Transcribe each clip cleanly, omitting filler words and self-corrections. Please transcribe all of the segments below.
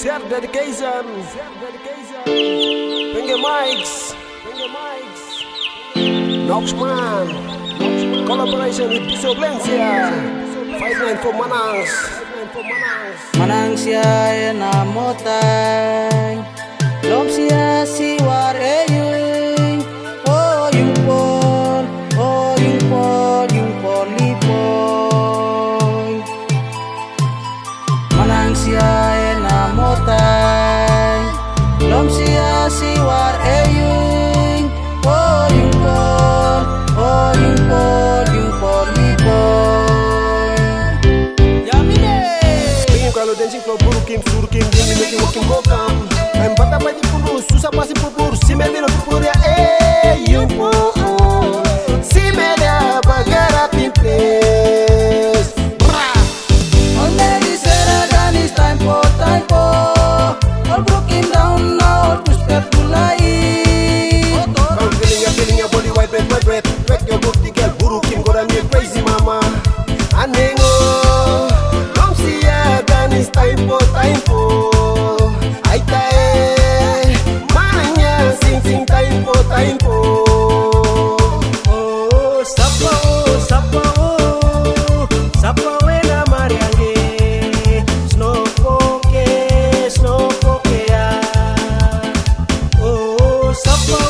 Share dedication. Pinggir mics. Noxman. Collaboration with Piso Valencia. 594 Manangs. Manang siya na motay, lom siya si war eyung. Oh yung pol, yung polipoy. Manang siya na motay, lom siya si war eyung. Oh yung pol, yung polipoy. Kalau dancing flow burukim, surukim, dingin making walking bokam. Main bata pagi pulu, susah pasti pupur. Si media pupur ya, yung pupur. Si media bagara pimples. Already said that it's time for. All broken down now, all push back to life. Kau feeling ya body vibrate. Wake your booty girl, burukim, go down you crazy mama. Anengo. It's time for Aita mananya sing time for oh sapa wena mariange snow poke ya oh sapa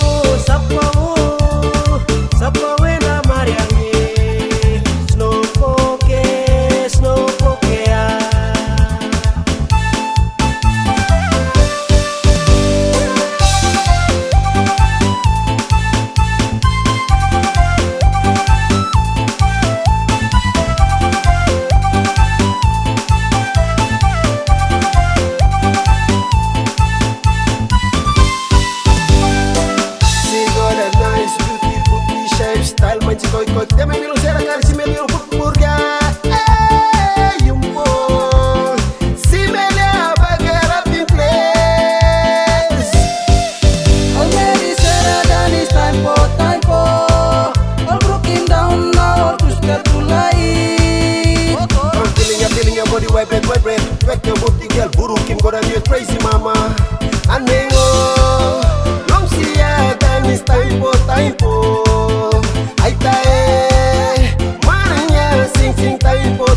wena mariange snow poke ya. Koi te me vino ser acá si me dio purga yung boy si me le bagara pimples. Already said that it's time for. All broken down now, all push back to life. I'm feeling your body vibrate. Wake your booty girl, burukim, go down you crazy mama. Anengo long siya dan it's time for. Aita mananya sing time for